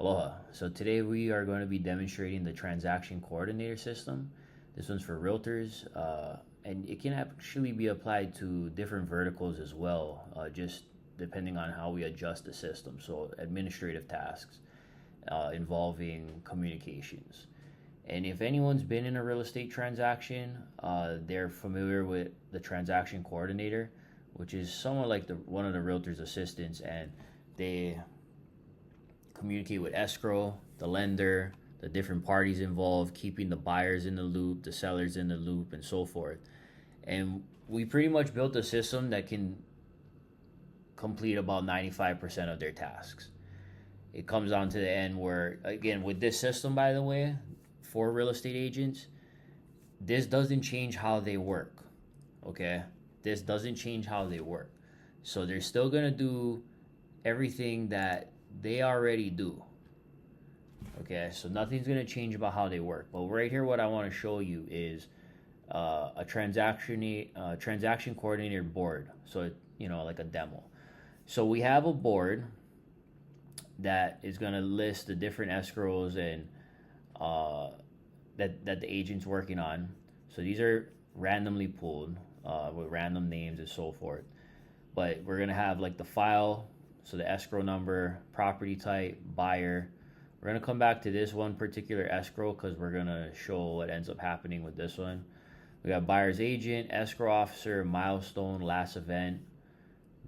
Aloha. So today we are going to be demonstrating the transaction coordinator system. This one's for realtors, and it can actually be applied to different verticals as well, just depending on how we adjust the system. So administrative tasks involving communications. And if anyone's been in a real estate transaction, they're familiar with the transaction coordinator, which is somewhat like one of the realtor's assistants, and they communicate with escrow, the lender, the different parties involved, keeping the buyers in the loop, the sellers in the loop, and so forth. And we pretty much built a system that can complete about 95% of their tasks. It comes down to the end where, again, with this system, by the way, for real estate agents, this doesn't change how they work. Okay? This doesn't change how they work. So they're still going to do everything that they already do. Okay, so nothing's going to change about how they work. But right here, what I want to show you is a transaction coordinator board. So like a demo. So we have a board that is going to list the different escrows and that the agent's working on. So these are randomly pulled with random names and so forth. But we're going to have like the file. So the escrow number, property type, buyer. We're going to come back to this one particular escrow because we're going to show what ends up happening with this one. We got buyer's agent, escrow officer, milestone, last event,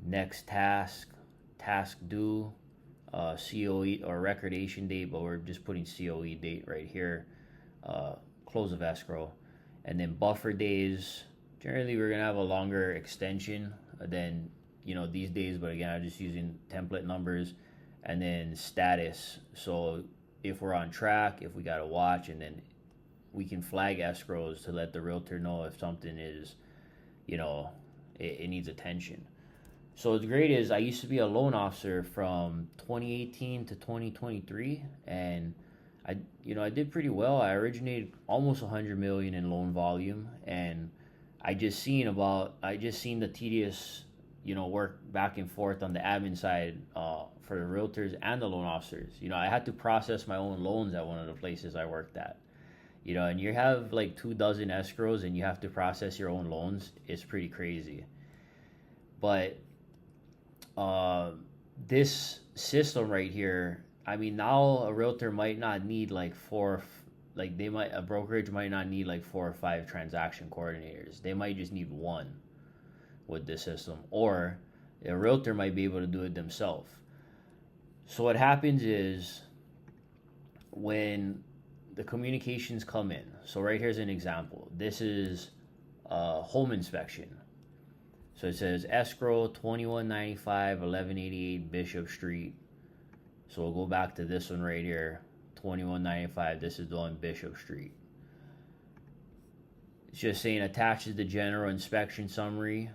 next task, task due, COE or recordation date, but we're just putting COE date right here, close of escrow. And then buffer days. Generally, we're going to have a longer extension than these days, but again, I'm just using template numbers. And then status, so if we're on track, if we got to watch, and then we can flag escrows to let the realtor know if something is, it needs attention. So what's great is I used to be a loan officer from 2018 to 2023, and I did pretty well. I originated almost 100 million in loan volume, and I just seen the tedious work back and forth on the admin side for the realtors and the loan officers. I had to process my own loans at one of the places I worked at. And you have like 24 escrows and you have to process your own loans. It's pretty crazy. But this system right here, now a realtor might not need a brokerage might not need like 4 or 5 transaction coordinators. They might just need one with this system, or a realtor might be able to do it themselves. So what happens is when the communications come in, so right here's an example. This is a home inspection. So it says escrow 2195 1188 Bishop Street. So we'll go back to this one right here, 2195. This is the one Bishop Street. It's just saying attaches the general inspection summary,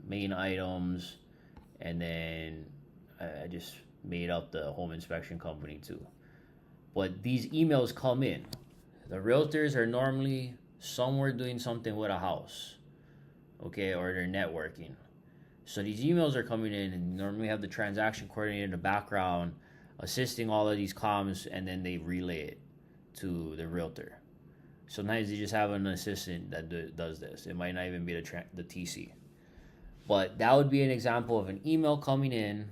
main items, and then I just made up the home inspection company too. But these emails come in. The realtors are normally somewhere doing something with a house, okay, or they're networking. So these emails are coming in, and normally have the transaction coordinator in the background assisting all of these comms, and then they relay it to the realtor. Sometimes they just have an assistant that does this. It might not even be the TC. But that would be an example of an email coming in,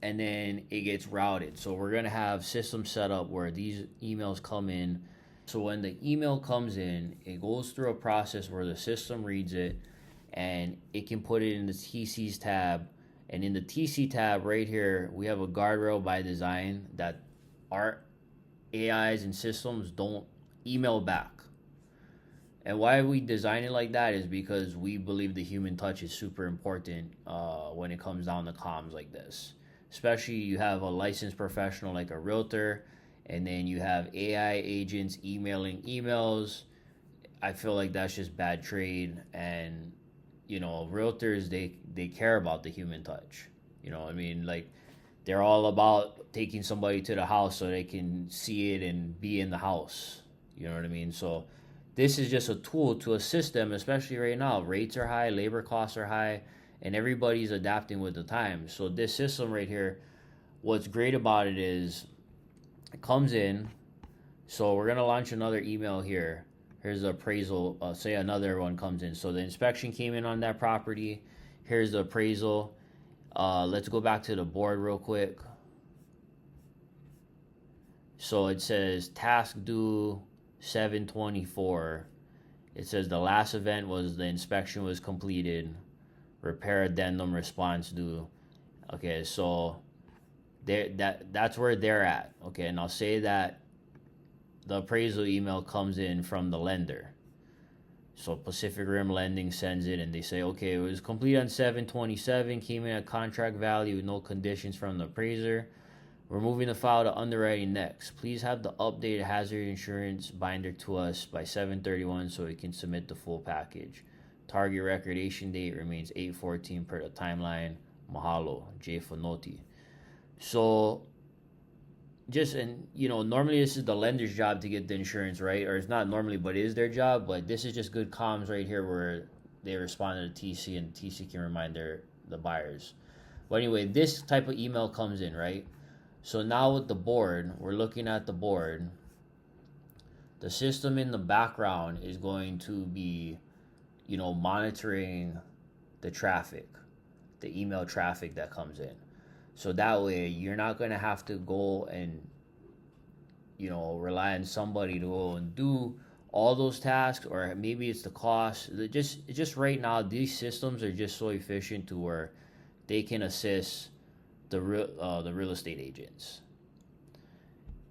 and then it gets routed. So we're going to have systems set up where these emails come in. So when the email comes in, it goes through a process where the system reads it, and it can put it in the TCs tab. And in the TC tab right here, we have a guardrail by design that our AIs and systems don't email back. And why we design it like that is because we believe the human touch is super important when it comes down to comms like this. Especially you have a licensed professional like a realtor, and then you have AI agents emailing emails. I feel like that's just bad trade. And realtors, they care about the human touch. Like they're all about taking somebody to the house so they can see it and be in the house. You know what I mean? So this is just a tool to assist them, especially right now. Rates are high, labor costs are high, and everybody's adapting with the times. So this system right here what's great about it is it comes in. So we're gonna launch another email here. Here's the appraisal. Say another one comes in. So the inspection came in on that property. Here's the appraisal. Let's go back to the board real quick. So it says task due 7/24. It says the last event was the inspection was completed. Repair addendum response due. Okay, so that's where they're at. Okay, and I'll say that the appraisal email comes in from the lender. So Pacific Rim Lending sends it and they say, okay, it was complete on 7/27, came in at contract value with no conditions from the appraiser. We're moving the file to underwriting next. Please have the updated hazard insurance binder to us by 7/31 so we can submit the full package. Target recordation date remains 8/14 per the timeline. Mahalo, J. Fonoti. So normally this is the lender's job to get the insurance, right? Or it's not normally, but it is their job. But this is just good comms right here where they respond to TC and TC can remind the buyers. But anyway, this type of email comes in, right? So now with the board, we're looking at the board. The system in the background is going to be, monitoring the traffic, the email traffic that comes in. So that way you're not going to have to go and, rely on somebody to go and do all those tasks, or maybe it's the cost. Just right now, these systems are just so efficient to where they can assist the real estate agents.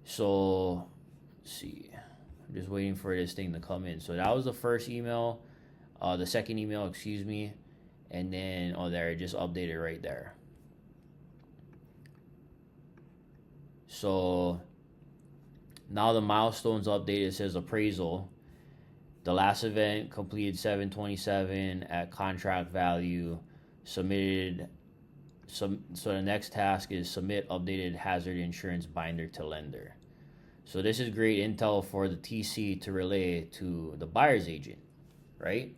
So let's see, I'm just waiting for this thing to come in. So that was the first email, the second email, excuse me, and then there, just updated right there. So now the milestones updated. It says appraisal. The last event completed 7/27 at contract value. Submitted. So the next task is submit updated hazard insurance binder to lender. So this is great intel for the TC to relay to the buyer's agent, right?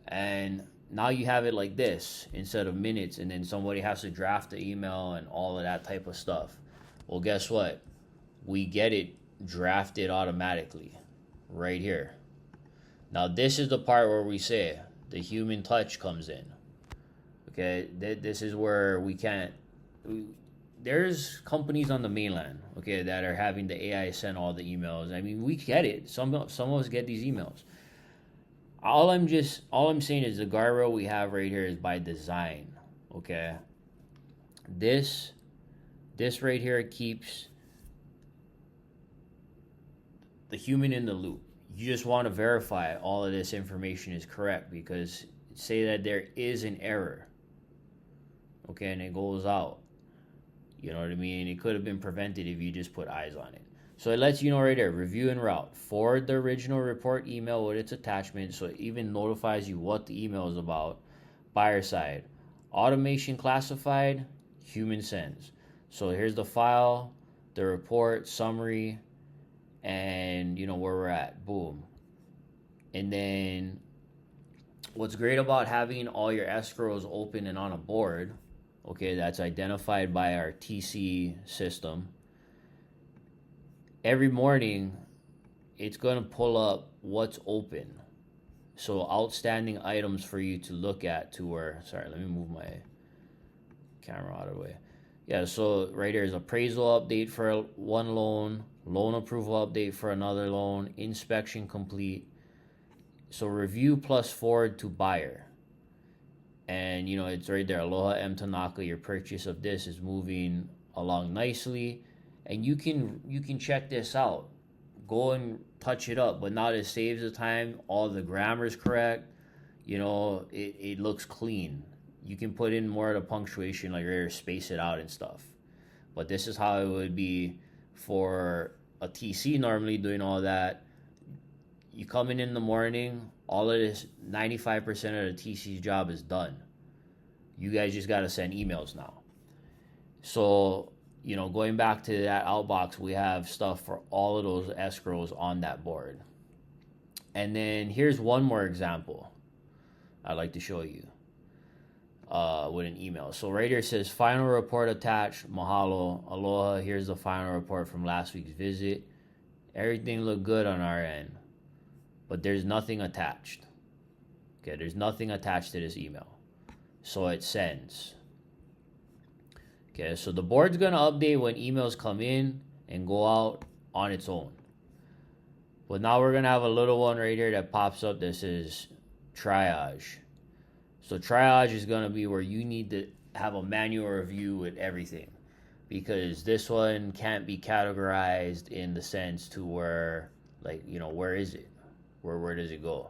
And now you have it like this instead of minutes, and then somebody has to draft the email and all of that type of stuff. Well, guess what? We get it drafted automatically right here. Now, this is the part where we say the human touch comes in. Okay, this is where there's companies on the mainland, okay, that are having the AI send all the emails. I mean, we get it. Some of us get these emails. All I'm saying is the guardrail we have right here is by design, okay? This right here keeps the human in the loop. You just want to verify all of this information is correct, because say that there is an error, okay, and it goes out. You know what I mean? It could have been prevented if you just put eyes on it. So it lets you know right there, review and route. Forward the original report email with its attachment, so it even notifies you what the email is about. Buyer side. Automation classified, human sends. So here's the file, the report, summary, and where we're at. Boom. And then what's great about having all your escrows open and on a board, okay, that's identified by our TC system. Every morning, it's going to pull up what's open. So outstanding items for you to look at sorry, let me move my camera out of the way. Yeah, so right here is appraisal update for one loan, loan approval update for another loan, inspection complete. So review plus forward to buyer. And, it's right there. Aloha M. Tanaka, your purchase of this is moving along nicely. And you can check this out. Go and touch it up. But now this saves the time. All the grammar is correct. It looks clean. You can put in more of the punctuation, like right, space it out and stuff. But this is how it would be for a TC normally doing all that. You come in the morning, all of this, 95% of the TC's job is done. You guys just got to send emails now. So, going back to that outbox, we have stuff for all of those escrows on that board. And then here's one more example I'd like to show you. with an email. So right here it says final report attached. Mahalo, aloha. Here's the final report from last week's visit. Everything looked good on our end, but there's nothing attached. Okay, there's nothing attached to this email. So it sends. Okay, so the board's gonna update when emails come in and go out on its own. But now we're gonna have a little one right here that pops up that says triage. So triage is gonna be where you need to have a manual review with everything, because this one can't be categorized in the sense to where, like, you know, where is it? Where does it go?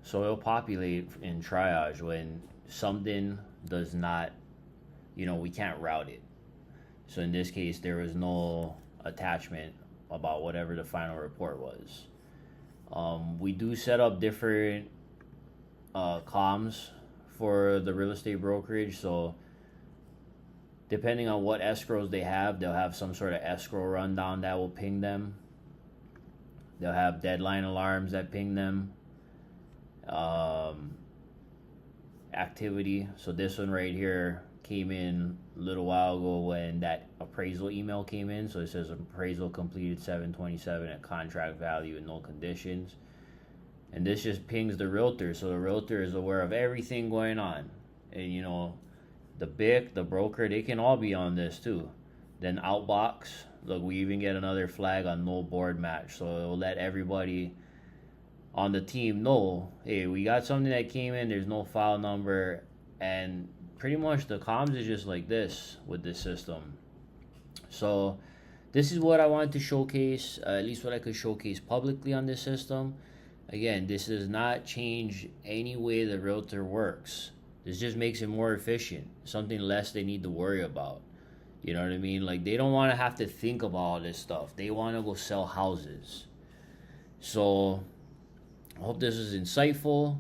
So it'll populate in triage when something does not, you know, we can't route it. So in this case, there was no attachment about whatever the final report was. We do set up different comms for the real estate brokerage. So depending on what escrows they have, they'll have some sort of escrow rundown that will ping them. They'll have deadline alarms that ping them. Activity. So this one right here came in a little while ago when that appraisal email came in. So it says appraisal completed 7/27 at contract value and no conditions. And this just pings the realtor, so the realtor is aware of everything going on. And you know, the BIC, the broker, they can all be on this too. Then outbox, look, we even get another flag on no board match, so it'll let everybody on the team know, hey, we got something that came in, there's no file number. And pretty much the comms is just like this with this system. So this is what I wanted to showcase, at least what I could showcase publicly on this system. Again, this does not change any way the realtor works. This just makes it more efficient, something less they need to worry about. You know what I mean? Like, they don't want to have to think about all this stuff. They want to go sell houses. So I hope this was insightful.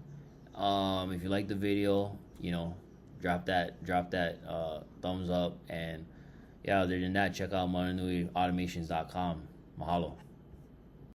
If you like the video, you know, drop that thumbs up. And yeah, other than that, check out MananuiAutomations.com. Mahalo.